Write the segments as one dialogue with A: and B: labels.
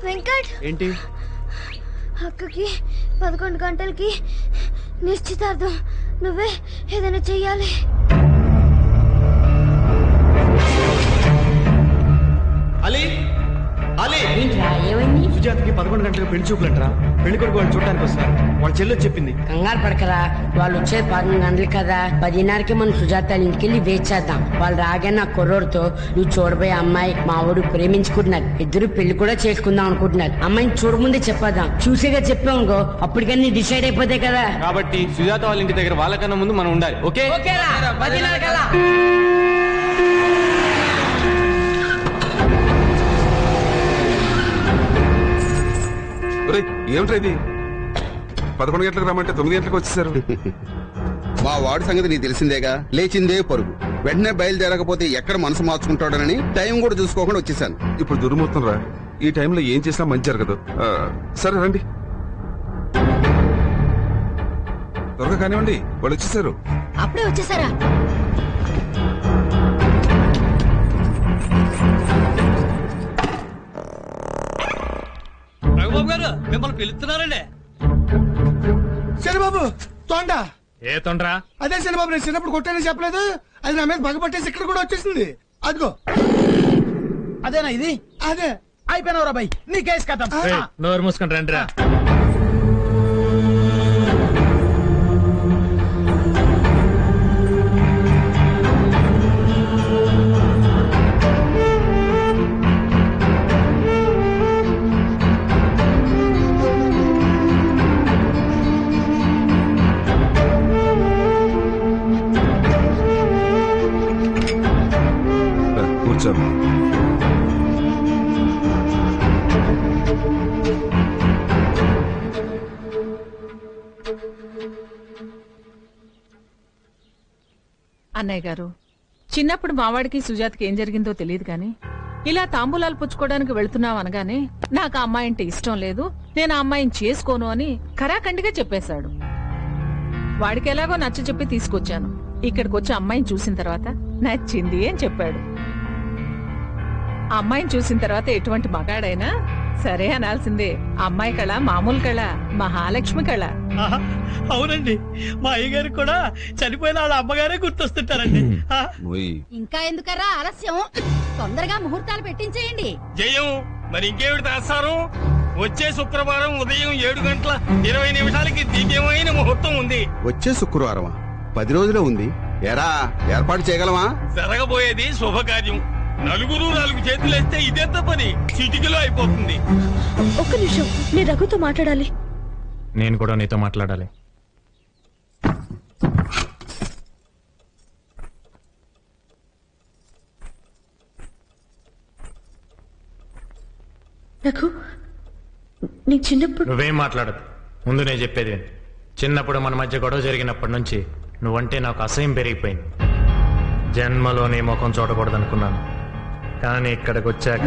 A: వెంకట్
B: ఏంటి?
A: అక్కకి 11 గంటలకి నిశ్చితార్థం. నువ్వే ఏదైనా చెయ్యాలి.
B: అలీ అలీ
C: ఏమైంది?
B: సుజాతకి 11 గంటలకు పెళ్లి చూపులంటరా. పెళ్లి కొడుకు వాళ్ళు చూడడానికి వస్తారు. వాళ్ళ చెల్లి చెప్పింది.
C: కంగారు పడకరా, వాళ్ళు వచ్చేది 11 గంటలు కదా. 10:30కి మనం సుజాత ఇంటికి వెళ్ళి వెయిట్ చేద్దాం. వాళ్ళు రాగానే నా కుర్రోడితో నువ్వు చూడబోయే అమ్మాయి మా వాడు ప్రేమించుకుంటున్నారు, ఇద్దరు పెళ్లి కూడా చేసుకుందాం అనుకుంటున్నారు. అమ్మాయిని చూడముందే చెప్పేద్దాం. చూసేగా చెప్పామనుకో అప్పటికన్నీ డిసైడ్ అయిపోతాయి కదా.
B: కాబట్టి సుజాత వాళ్ళ ఇంటి దగ్గర వాళ్ళకన్నా ముందు మనం ఉండాలి. ఓకే?
D: ఏమిటా ఇది? 11 గంటలకు రమ్మంటే 9 గంటలకు వచ్చేసారు.
E: మా వాడి సంగతి నీకు తెలిసిందేగా, లేచిందే పరుగు. వెంటనే బయలుదేరకపోతే ఎక్కడ మనసు మార్చుకుంటాడనని టైం కూడా చూసుకోకుండా వచ్చేసాను.
D: ఇప్పుడు దుర్మూర్తం రా, ఈ టైంలో ఏం చేసినా మంచి జరగదు. సరే రండి, త్వరగా కానివ్వండి, వాళ్ళు వచ్చేసారు.
A: అప్పుడే వచ్చేసారా?
F: రఘుబాబు గారు మిమ్మల్ని పిలుస్తున్నారండి.
G: శనిబాబు తొండ.
F: ఏ తొండ్రా?
G: అదే శనిబాబు, నేను చిన్నప్పుడు కొట్టానని చెప్పలేదు, అది నా మీద పగపట్టేసి ఇక్కడ కూడా వచ్చేసింది. అదిగో
F: అదేనా ఇది?
G: అదే.
F: అయిపోయినవరా బాయ్, నీ కేసు కథం. నోరు మూసుకొని రండి రా.
D: కూర్చోమ్మా.
H: అన్నయ్య గారు, చిన్నప్పుడు మావాడికి సుజాతకి ఏం జరిగిందో తెలియదు గాని ఇలా తాంబూలాలు పుచ్చుకోవడానికి వెళ్తున్నావు అనగానే నాకు ఆ అమ్మాయి అంటే ఇష్టం లేదు, నేను ఆ అమ్మాయిని చేసుకోను అని ఖరాఖండిగా చెప్పేశాడు. వాడికి ఎలాగో నచ్చ చెప్పి తీసుకొచ్చాను. ఇక్కడికి వచ్చి అమ్మాయిని చూసిన తర్వాత నచ్చింది అని చెప్పాడు. ఆ అమ్మాయిని చూసిన తర్వాత ఎటువంటి మగాడైనా సరే అనాల్సిందే. అమ్మాయి కళ మామూలు కళ, మహాలక్ష్మి కళ.
F: అవునండి, మా అయ్యగారికి కూడా చనిపోయిన వాళ్ళ అమ్మగారే గుర్తొస్తుంటారండి.
I: ఇంకా ఎందుకరా ఆలస్యం, తొందరగా ముహూర్తాలు పెట్టించేయండి.
F: జయం, మరి ఇంకేమిటి చేస్తారు? వచ్చే శుక్రవారం ఉదయం 7:20 దివ్యమైన ముహూర్తం ఉంది.
E: వచ్చే శుక్రవారం 10 రోజులే ఉంది. ఎరా ఏర్పాటు చేయగలమా?
F: జరగబోయేది శుభకార్యం. 4 చేతులేస్తే ఇదెంత పని చిటికలో అయిపోతుంది.
A: ఒక్క నిమిషం, నేను రఘుతో మాట్లాడాలి.
B: నేను కూడా నీతో మాట్లాడాలి.
A: రఘు, నీ చిన్నప్పుడు...
B: నువ్వేం మాట్లాడదు, ముందు నేను చెప్పేది. చిన్నప్పుడు మన మధ్య గొడవ జరిగినప్పటి నుంచి నువ్వంటే నాకు అసహ్యం పెరిగిపోయింది. జన్మలో నీ ముఖం చూడకూడదు అనుకున్నాను, కానీ ఇక్కడికి వచ్చాక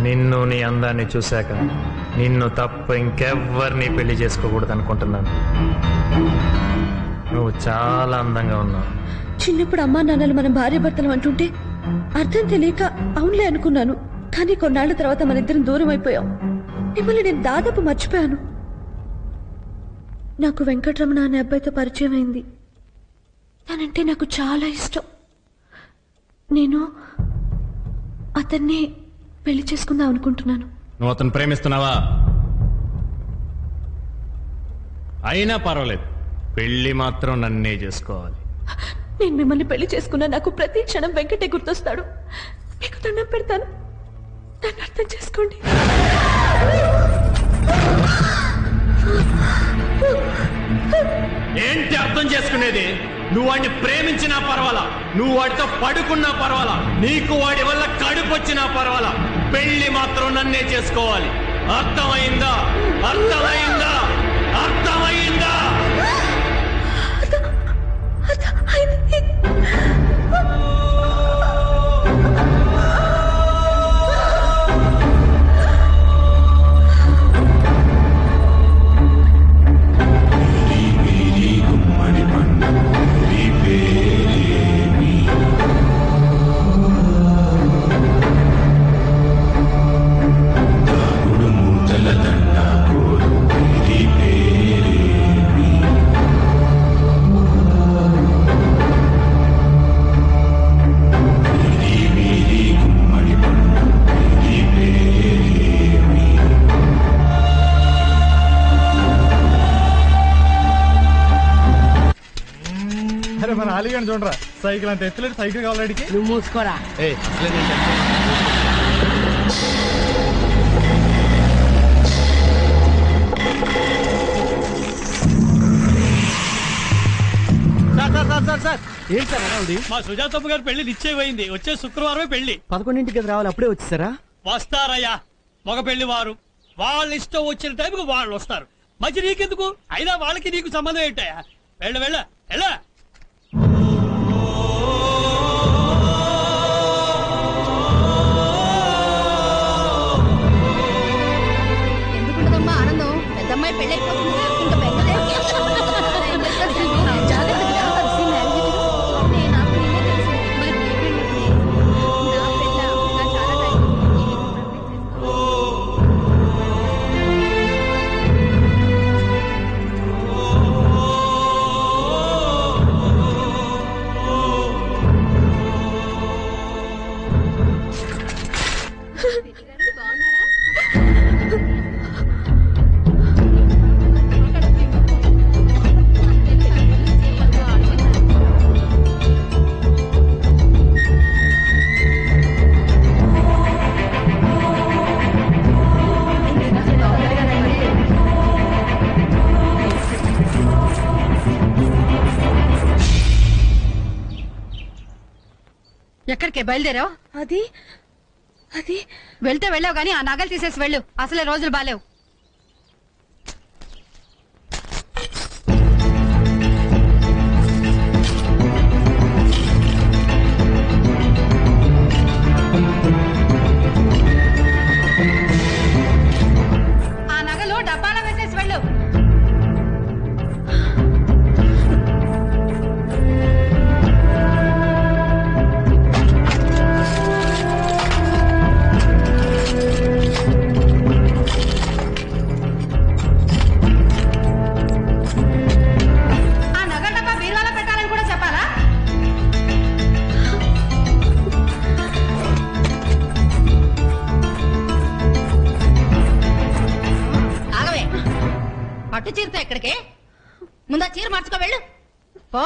B: నిన్ను నీ అందాన్ని చూశాక నిన్ను తప్ప ఇంకెవ్వరిని పెళ్లి చేసుకోకూడదు అనుకుంటున్నాను. నువ్వు చాలా అందంగా ఉన్నావు.
A: చిన్నప్పుడు అమ్మా నాన్నలు మన భార్య భర్తలు అంటుంటే అర్థం తెలియక అవునులే అనుకున్నాను, కానీ కొన్నాళ్ల తర్వాత మన ఇద్దరం దూరం అయిపోయాం. మిమ్మల్ని నేను దాదాపు మర్చిపోయాను. నాకు వెంకటరమణ అనే అబ్బాయితో పరిచయం అయింది. తనంటే నాకు చాలా ఇష్టం. నేను అతన్ని పెళ్లి చేసుకుందాం అనుకుంటున్నాను.
B: నువ్వు అతను ప్రేమిస్తున్నావా? అయినా పర్వాలేదు, పెళ్లి మాత్రం నన్నే చేసుకోవాలి.
A: నేను మిమ్మల్ని పెళ్లి చేసుకున్నా నాకు ప్రతి క్షణం వెంకటే గుర్తొస్తాడు. మీకు దండం పెడతాను, నన్ను అర్థం చేసుకోండి.
B: ఏంటి అర్థం చేసుకునేది? నువ్వు వాడిని ప్రేమించినా పర్వాలా, నువ్వు వాడితో పడుకున్నా పర్వాలా, నీకు వాడి వల్ల కడుపు వచ్చినా పర్వాలా, పెళ్లి మాత్రం నన్నే చేసుకోవాలి. అర్థమైందా? అర్థమైందా? అర్థమైందా?
J: దాగుడు ఖాళీగా చూడరా, సైకిల్ అంత ఎత్తులేదు, సైకిల్ కావాలి.
C: నువ్వు మూసుకోరా.
J: ఏంటి సార్ అనాలి?
F: మా సుజాతమ్మ గారు పెళ్లి నిశ్చయమైంది. వచ్చే శుక్రవారమే పెళ్లి.
J: 11ంటికి రావాలి, అప్పుడే వచ్చేసారా?
F: వస్తారయ్యా, మగ పెళ్లి వారు వాళ్ళ ఇష్టం వచ్చిన టైంకి వాళ్ళు వస్తారు. మంచి నీకెందుకు? అయినా వాళ్ళకి నీకు సంబంధం ఏంటయ్యా? వెళ్ళ వెళ్ళ వెళ్ళ.
I: ఎందుకుంటదమ్మా ఆనందం? పెద్దమ్మాయి పెళ్లి అయిపోతుందిగా, ఇంకా పెద్దదే. ఎక్కడికే బయలుదేరావు?
A: అది అది
I: వెళ్తే వెళ్ళావు గానీ ఆ నగలు తీసేసి వెళ్ళు. అసలే రోజులు బాలేవు. ఆ నగలు డబ్బాలో వేసేసి వెళ్ళు. పట్టు చీరతో ఎక్కడికే? ముందా చీర మార్చుకో వెళ్ళు. పో.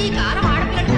I: ఈ కారం ఆడపిల్లలు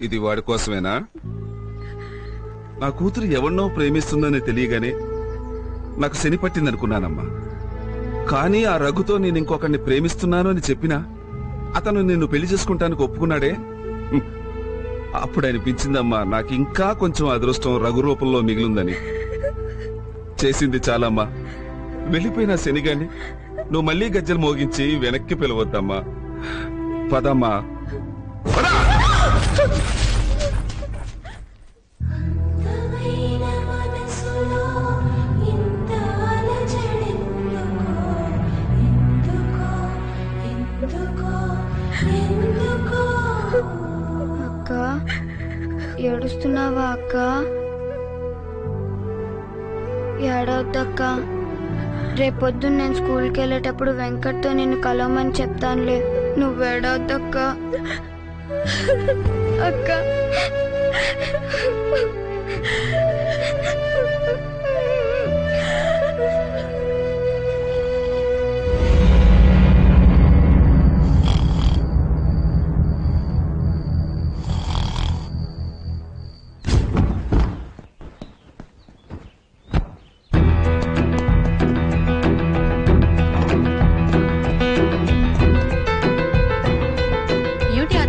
D: ఇది వాడి కోసమేనా? నా కూతురు ఎవరినో ప్రేమిస్తుందని తెలియగానే నాకు శని పట్టిందనుకున్నానమ్మా. కానీ ఆ రఘుతో నేను ఇంకొకరిని ప్రేమిస్తున్నాను అని చెప్పినా అతను నిన్ను పెళ్లి చేసుకుంటానికి ఒప్పుకున్నాడే. అప్పుడు అనిపించిందమ్మా నాకు ఇంకా కొంచెం అదృష్టం రఘు రూపంలో మిగిలిందని. చేసింది చాలమ్మా. వెళ్ళిపోయిన శనిగాని నువ్వు మళ్ళీ గజ్జలు మోగించి వెనక్కి పిలవద్దమ్మా. పదమ్మా.
K: అక్క ఏడుస్తున్నావా అక్క? ఏడవద్దక్క. రేపొద్దున నేను స్కూల్కి వెళ్ళేటప్పుడు వెంకట్తో నిన్ను కలవమని చెప్తానులే. నువ్వు ఏడవద్దక్క. అక్క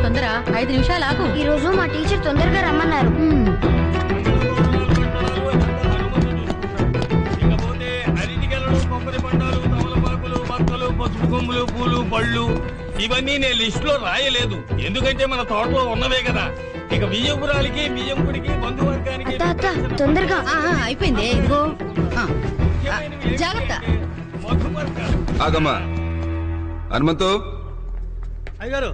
I: తొందర 5 నిమిషాలు ఆగు.
K: ఈ రోజు మా టీచర్ తొందరగా రమ్మన్నారు.
F: ఇకపోతే అరటికెలలు, కొబ్బరి బండాలు, తమలపాకులు, బత్తలు, పసుపు కొమ్ములు, పూలు, పళ్ళు ఇవన్నీ నేను లిస్ట్ లో రాయలేదు, ఎందుకంటే మన తోటలో ఉన్నవే కదా. ఇక బియ్యంపురాలకి, బియ్యంపుడికి, బంధువర్గానికి
K: తొందరగా
I: అయిపోయింది. ఇదిగో జాగ్రత్త.
D: ఆగమ్మా హనుమంతు,
F: అయ్యారు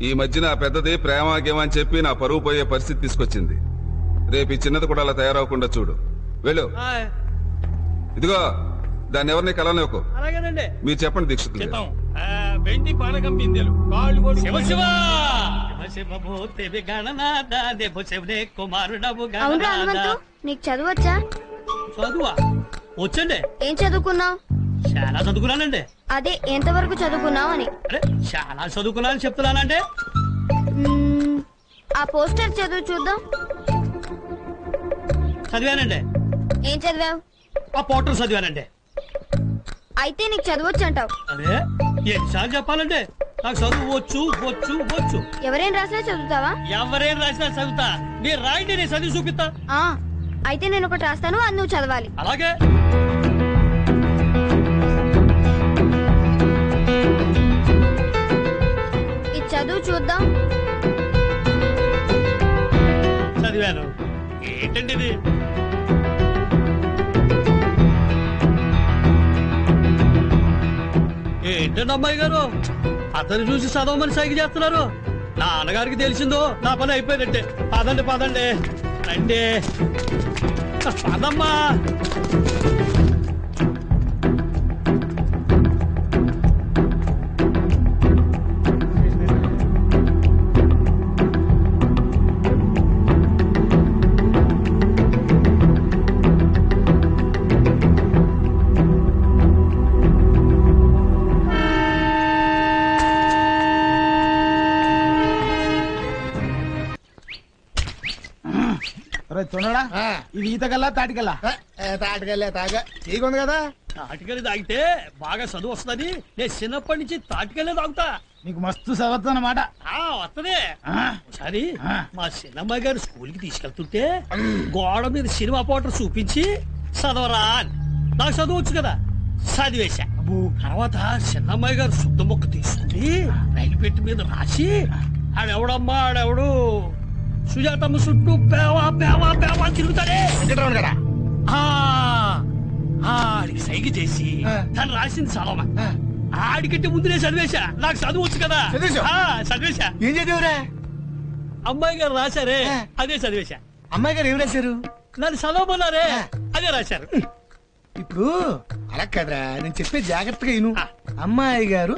D: ఈ మధ్యన ఆ పెద్దది ప్రేమాగేమ అని చెప్పి నా పరువు పోయే పరిస్థితి తీసుకొచ్చింది. రేపు ఈ చిన్నది కూడా అలా తయారవకుండా చూడు. వెళ్ళు. ఇదిగో దాన్ని ఎవరిని కలవనివ్వకు.
F: అలాగేనండి.
D: మీరు చెప్పండి దీక్షితులు.
F: వెండి పానకం బిందెలు, కాళ్ళు శివ శివ శివభూతి గణనాథ దేవ శివనే కుమారుడవు
K: అవును హనుమంతు, నీకు చదవచ్చా?
F: చదువా? వచ్చండి.
K: ఏం చదువుకున్నావు?
F: చాలా చదువుకున్నానండి.
K: అదే ఎంతవరకు చదువుకున్నావు అని.
F: అరే చాలా చదువుకున్నానని చెప్తున్నానంటే.
K: ఆ పోస్టర్ చదువు చూద్దాం.
F: చదివానండి.
K: ఏం చదివావు?
F: ఆ పోస్టర్ చదివానండి.
K: అయితే నీకు చదవచ్చు అంటావు?
F: అరే ఎన్నిసార్లు చెప్పాలంటే నాకు చదువు వచ్చు వచ్చు వచ్చు.
K: ఎవరేం రాసినా చదువుతావా?
F: ఎవరేం రాసినా చదువుతా. మీరు రాయండి, నేను చదివి చూపిస్తా.
K: అయితే నేను ఒకటి రాస్తాను, అది నువ్వు చదవాలి.
F: అలాగే.
K: ఇది చదువు చూద్దాం.
F: చదివాను. ఏంటండి ఇది? ఏంటండి అమ్మాయి గారు, అతను చూసి చదవమని సైకి చేస్తున్నారు. నాన్నగారికి తెలిసిందో నా పని అయిపోయిందంటే. పదండి పదండి రండి, పదమ్మా.
G: తొందరడా ఇది ఈతకల్లా తాటికల్లా? తాటికల్లే తాగా చీకుంది కదా.
F: తాటికల్లి తాగితే బాగా చదువు వస్తుంది. నేను చిన్నప్పటి నుంచి తాటికల్లే తాగుతా.
G: నీకు మస్తు చదవచ్చు అన్నమాట.
F: వస్తదే. ఒకసారి మా చిన్నమ్మాయి గారు స్కూల్ కి తీసుకెళ్తుంటే గోడ మీద సినిమా పోటర్ చూపించి చదవరా అని. నాకు చదవచ్చు కదా, చదివేశా. తర్వాత చిన్నమ్మాయి గారు శుద్ధ మొక్క తీసుకుని రైలు పెట్టి మీద రాసి ఆడెవడమ్మా ఆడెవడు సుజాతమ్మ చుట్టూ పేవా పేవా పేవా తిరుగుతాడే కదా, ఆడికి సైగ చేసి తను రాసింది చదవమా. ఆడికంటే ముందునే చదివేశా. నాకు చదువచ్చు కదా, చదివేశా.
G: ఏం చదివరా?
F: అమ్మాయి గారు రాశారే అదే చదివేశా.
G: అమ్మాయి గారు ఏం రాశారు?
F: నన్ను చదవమన్నారే అదే రాశారు.
G: ఇప్పుడు అలా కదరా, నేను చెప్పే జాగ్రత్తగా విను. అమ్మాయి గారు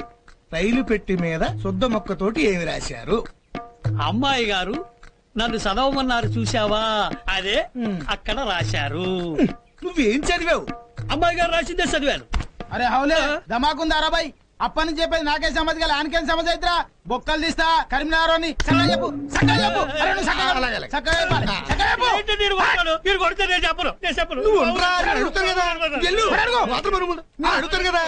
G: రైలు పెట్టి మీద శుద్ధ మొక్కతోటి ఏమి రాశారు?
F: అమ్మాయి గారు నన్ను చదవమన్నారు చూసావా, అదే అక్కడ రాశారు.
G: నువ్వేం చదివావు?
F: అమ్మాయి గారు రాసిందే చదివాను.
G: అరే హౌలే దమాకుందా రాబాయ్, అప్పని చెప్పేది నాకే సమజ్ గల ఆనకేం సమజ్ అయితరా? బొక్కలు తీస్తా కరీంనగర్ అని సక్క చెప్పు, సక్క చెప్పు. అరే నువ్వు సక్క చెప్పాలి, సక్క చెప్పు.
F: మీరు కొడితే నేను చెప్పను, నేను చెప్పను.
G: నువ్వు అడుగుతారు కదా, అడుగుతారు కదా.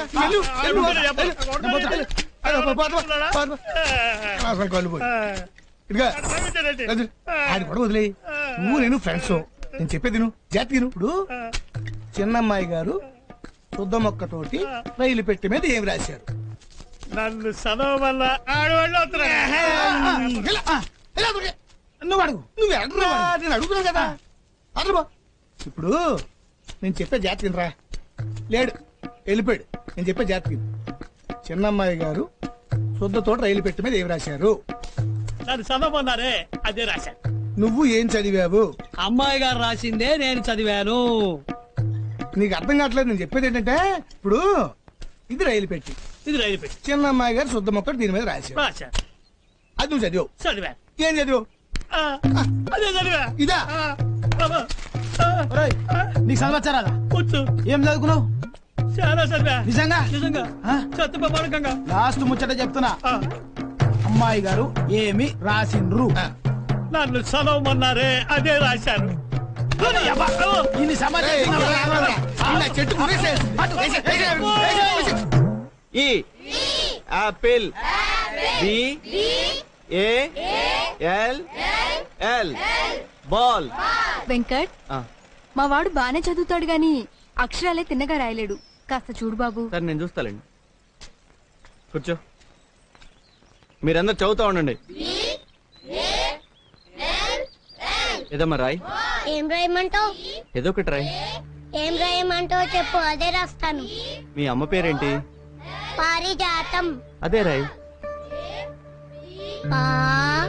G: ఇదిగా ఆయన కూడా వదిలే. నువ్వు నేను ఫ్రెండ్స్, నేను చెప్పేది నువ్వు జాతి. ఇప్పుడు చిన్నమ్మాయి గారు శుద్ధ మొక్కతోటి రైలు పెట్టి మీద ఏం రాశారు?
F: నన్ను చదవమల్ల ఆడవాళ్ళు
G: నువ్వు అడుగు. నువ్వు నేను అడుగుతున్నావు కదా, అడుగు. ఇప్పుడు నేను చెప్పే జాతి రా. లేడు, వెళ్ళిపోయాడు. నేను చెప్పే జాతి. చిన్నమ్మాయి గారు శుద్ధతోటి రైలు పెట్టి మీద ఏం రాశారు?
F: నన్ను చదవమన్నారే అదే రాశాను.
G: నువ్వు ఏం చదివావు?
F: అమ్మాయి గారు రాసిందే నేను చదివాను.
G: నీకు అర్థం కావట్లేదు. నేను చెప్పేది ఏంటంటే, ఇప్పుడు ఇది రైలు పెట్టి,
F: ఇది రైలు పెట్టి,
G: చిన్నమ్మాయి గారు శుద్ధ మొక్కలు దీని మీద రాశారు. అది నువ్వు చదివావు.
F: చదివా.
G: ఏం చదివావు?
F: అదే చదివా.
G: ఇదా? నీకు చదవచ్చారా?
F: వచ్చు.
G: ఏం చదువుకున్నావు?
F: చాలా చదివా.
G: నిజంగా?
F: నిజంగా. సత్యప్రమాణకంగా.
G: లాస్ట్ ముచ్చట చెప్తున్నా. అమ్మాయి గారు ఏమి రాసిండ్రు?
F: నన్ను చదవమన్నారే అదే రాశారు.
J: ఈ apple, B A-L-L ball.
L: Venkat, మా వాడు బానే చదువుతాడు గాని అక్షరాలే తిన్నగా రాయలేడు. కాస్త చూడు బాబు.
J: సరే నేను చూస్తాలేండి. కూర్చో. మీరందరు చదువుతా ఉండండి. ఏదమ్మా రాయ్.
M: ఏం రాయమంటావు?
J: ఏదో ఒకటి రాయ్.
M: ఏం రాయమంటావు చెప్పు, అదే రాస్తాను.
J: మీ అమ్మ పేరేంటి?
M: పారిజాతం.
J: అదే రాయ్.
M: పారిజాతం.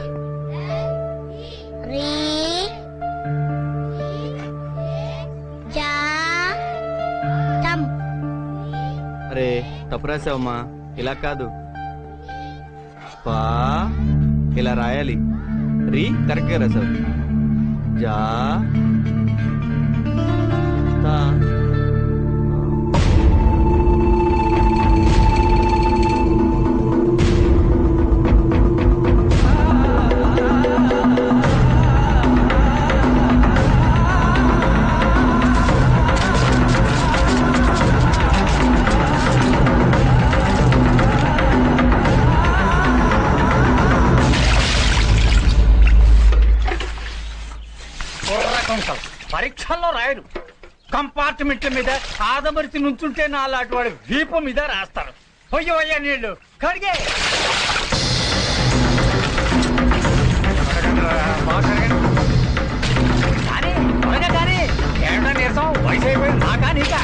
J: అరే తప్పు రాసావమ్మా, ఇలా కాదు. పా ఇలా రాయాలి. రీ కరెక్ట్ గా రాసావు. జా తా.
F: పరీక్షల్లో రాయడు, కంపార్ట్మెంట్ల మీద ఆదమరిచి నుంచుంటే నా లాంటి వాడు దీపం మీద రాస్తారు. పోయ్యా నీళ్లు కడిగే. కానీ త్వరగా కానీ ఏడా నీరసం వయసు అయిపోయింది నాకా నీకా.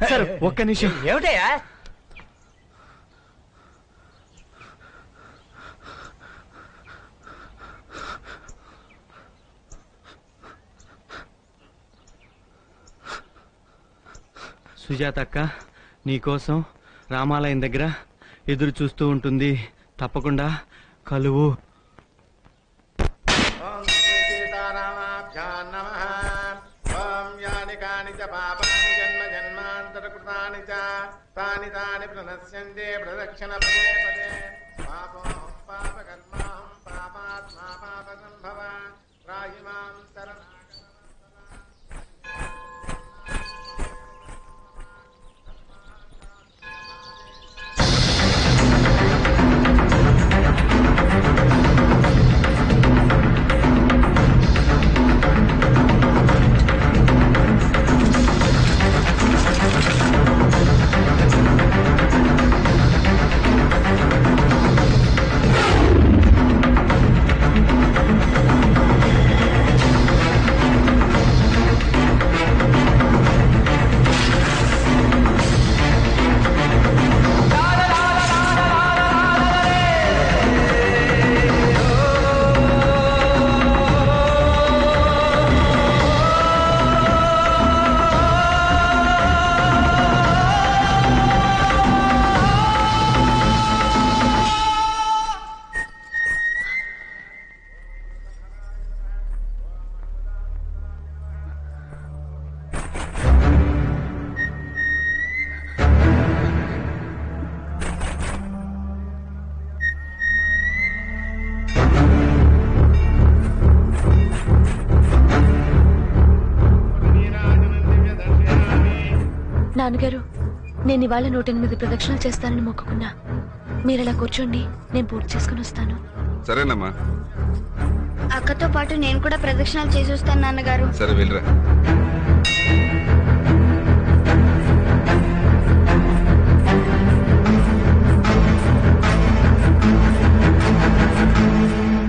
J: సార్ ఒక్క నిమిషం.
F: ఏమిటయా?
J: సుజాత అక్క నీకోసం రామాలయం దగ్గర ఎదురు చూస్తూ ఉంటుంది. తప్పకుండా కలువు.
N: తాని తాని ప్రణశ్యంతే ప్రదక్షిణ పదే పదే. పాపం పాపకర్మాహం పాపాత్మా పాప సంభవ రాహి మాం శరణం.
A: నాన్నగారు, నేను ఇవాళ 108 ప్రదక్షిణలు చేస్తానని మొక్కుకున్నా. మీరు అలా కూర్చోండి, నేను పూర్తి చేసుకుని వస్తాను.
D: సరేనమ్మా.
K: అక్కతో పాటు నేను కూడా ప్రదక్షిణాలు చేసి వస్తాను నాన్నగారు.
D: సరే వెళ్ళరా.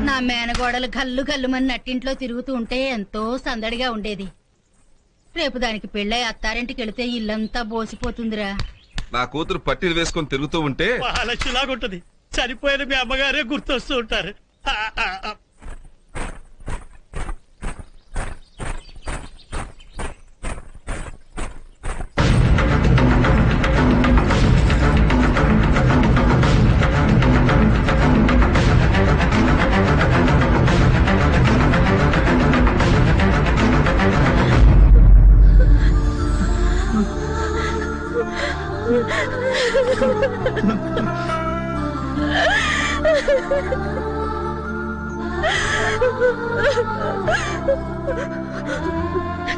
I: నా మేనగోడలు గల్లు గల్లుమని నట్టింట్లో తిరుగుతూ ఉంటే ఎంతో సందడిగా ఉండేది. రేపు దానికి పెళ్ళై అత్తారింటికి వెళితే ఇల్లంతా బోసిపోతుందిరా.
D: నా కూతురు పట్టీలు వేసుకొని తిరుగుతూ ఉంటే
F: మహాలక్ష్మిలాగుంటది. చనిపోయిన మీ అమ్మగారే గుర్తొస్తూ ఉంటారు.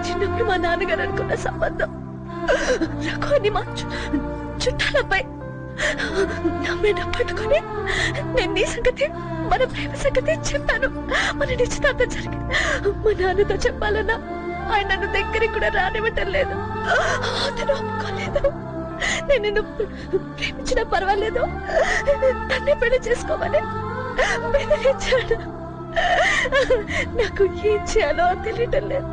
A: చిన్నప్పుడు మా నాన్నగారు అనుకున్న సంబంధం రఘుని మా చుట్టాలపై నమ్మేట పట్టుకొని నేను నీ సంగతి మన ప్రేమ సంగతి చెప్పాను. మన నిశ్చితార్థం జరిగింది. మా నాన్నతో చెప్పాలన్నా ఆయన నన్ను దగ్గరికి కూడా రానివ్వటం లేదు. అతను ఒప్పుకోలేదు. నేను నిన్ను ప్రేమించినా పర్వాలేదు, నన్నే పెళ్లి చేసుకోమని బెదిరించాడు. నాకు ఏం చేయాలో తెలియటం లేదు.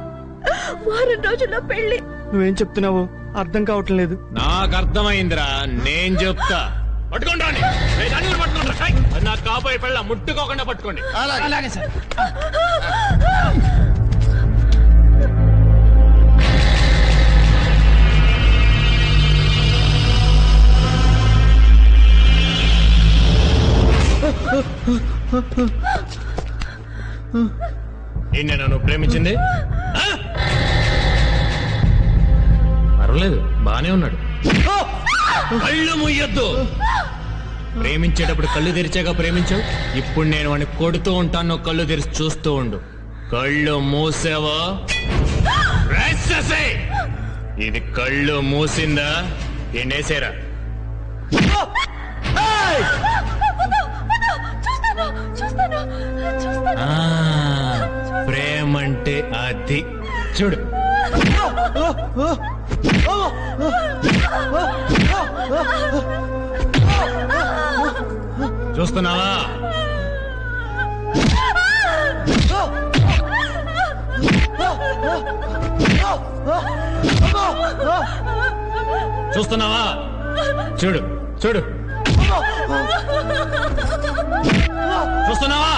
A: వారం రోజుల్లో పెళ్లి.
J: నువ్వేం చెప్తున్నావు అర్థం కావటం లేదు.
B: నాకు అర్థమైందిరా, నేను చెప్తా. పట్టుకోండి, నాకు కాబోయే పెళ్ళ ముట్టుకోకుండా పట్టుకోండి.
F: అలాగే సార్.
B: ఏంటన్నా నువ్వు ప్రేమించింది? పర్వాలేదు, బానే ఉన్నాడు. కళ్ళు ముయ్యొద్దు. ప్రేమించేటప్పుడు కళ్ళు తెరిచాక ప్రేమించావు. ఇప్పుడు నేను వాడిని కొడుతూ ఉంటాను, కళ్ళు తెరిచి చూస్తూ ఉండు. కళ్ళు మూసావా? ఇది కళ్ళు మూసిందా? ఎండేసేరా. ప్రేమంటే అది. చూడు, చూస్తున్నావా? చూస్తున్నావా? చూడు చూడు, చూస్తున్నావా?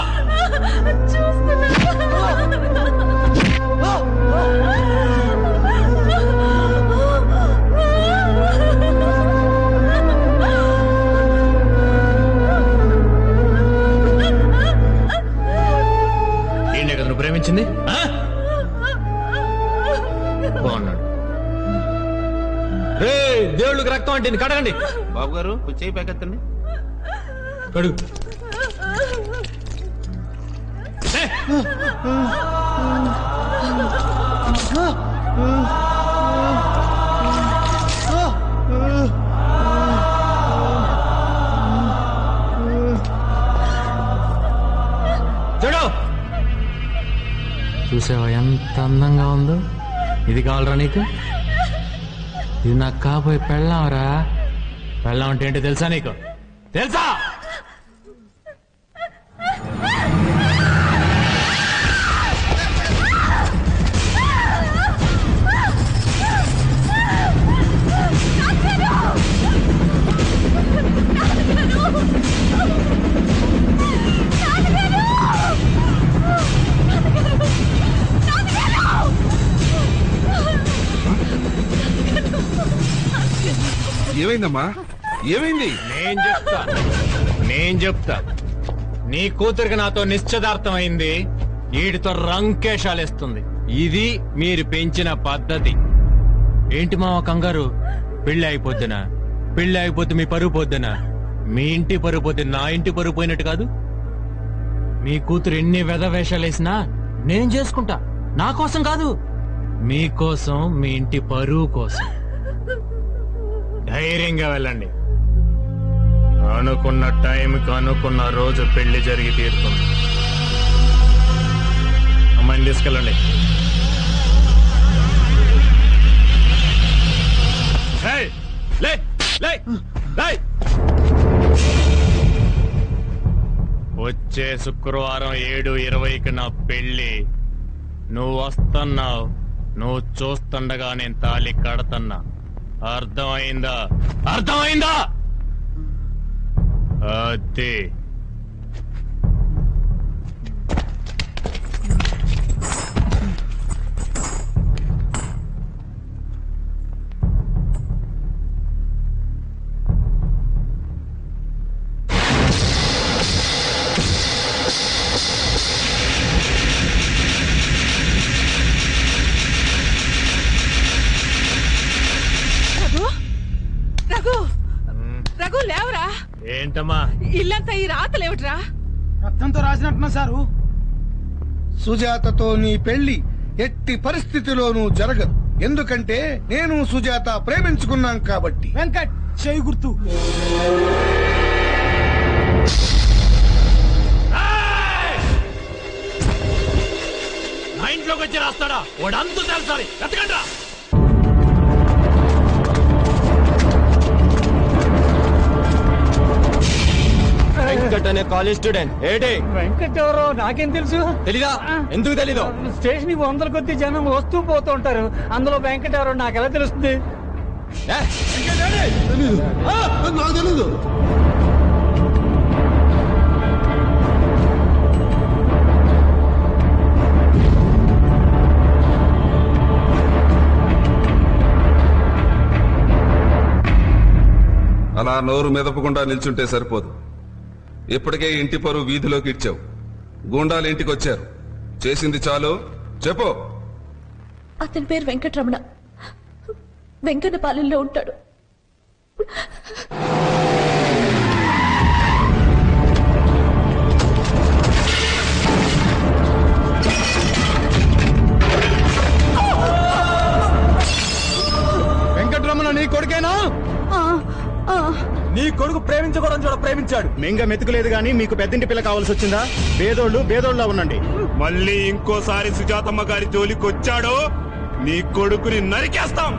B: ఏంటి కదా నువ్వు ప్రేమించింది? బాగున్నాడు. దేవుళ్ళకి రక్తం అంటే కడగండి.
E: బాబు గారు చేయి పైకెత్తండి.
B: కడుగు. చూడు, చూసావా ఎంత అందంగా ఉందో? ఇది కావాలరా నీకు? ఇది నాకు కాబోయే పెళ్ళాంరా. పెళ్ళాం అంటే ఏంటో తెలుసా నీకు? తెలుసా?
D: ఏమైందమ్మా? ఏమైంది?
B: నేను చెప్తా. నీ కూతురికి నాతో నిశ్చితార్థం అయింది. వీడితో రంకేషాలేస్తుంది. ఇది మీరు పెంచిన పద్ధతి. ఏంటి మావ కంగారు? పెళ్లి అయిపోద్దునా? పెళ్లి అయిపోతే మీ పరువు పోద్దునా? మీ ఇంటి పరువు పోతే నా ఇంటి పరువు పోయినట్టు కాదు. మీ కూతురు ఎన్ని వెధవేషాలేసినా నేను చేసుకుంటా. నా కోసం కాదు, మీకోసం, మీ ఇంటి పరువు కోసం. ధైర్యంగా వెళ్ళండి. అనుకున్న టైంకి అనుకున్న రోజు పెళ్లి జరిగి తీరుతుంది. అమ్మాయిని తీసుకెళ్ళండి. వచ్చే శుక్రవారం 7:20కి నా పెళ్లి. నువ్వు వస్తున్నావు, నువ్వు చూస్తుండగా నేను తాళి కడతన్నా. అర్థమైందా? అర్థమైందా? అదే.
H: రఘు,
B: ఏంటమ్మా
H: ఇల్లంతా ఈ రాతలేమిట్రా?
G: రక్తంతో రాసినట్టున్నా సారు. సుజాతతో నీ పెళ్లి ఎట్టి పరిస్థితిలోనూ జరగదు. ఎందుకంటే నేను సుజాత ప్రేమించుకున్నాం కాబట్టి. వెంకట్ చేయి గుర్తు.
B: నా ఇంట్లోకి వచ్చి రాస్తాడా? వాడంతా తెలుసాలి. ఎత్తకండ్రా.
J: వెంకట్ అనే కాలేజ్ స్టూడెంట్. ఏడే
F: వెంకట్ ఎవరో నాకేం తెలుసు?
J: తెలీదా? ఎందుకు తెలీదు?
F: స్టేషన్ కి వందల కొద్ది జనం వస్తూ పోతూ ఉంటారు. అందులో వెంకట్ ఎవరో నాకు ఎలా తెలుస్తుంది?
G: నాకు తెలీదు.
D: అలా నోరు మెదపకుండా నిల్చుంటే సరిపోదు. ఇప్పటికే ఇంటి పరువు వీధిలోకి ఇచ్చావు. గూండాలు ఇంటికి వచ్చారు. చేసింది చాలు. చెప్పు.
A: అతని పేరు వెంకటరమణ. వెంకటపాలెంలో ఉంటాడు.
J: వెంకటరమణ నీ కొడుకేనా? నీ కొడుకు ప్రేమించకూడదు చూడ ప్రేమించాడు. మెంగ మెతుకులేదు గానీ మీకు పెద్దింటి పిల్ల కావాల్సి వచ్చిందా? బేదోళ్ళ ఉండండి.
O: మళ్ళీ ఇంకోసారి సుజాతమ్మ గారి జోలికి వచ్చాడో నీ కొడుకుని నరికేస్తాం.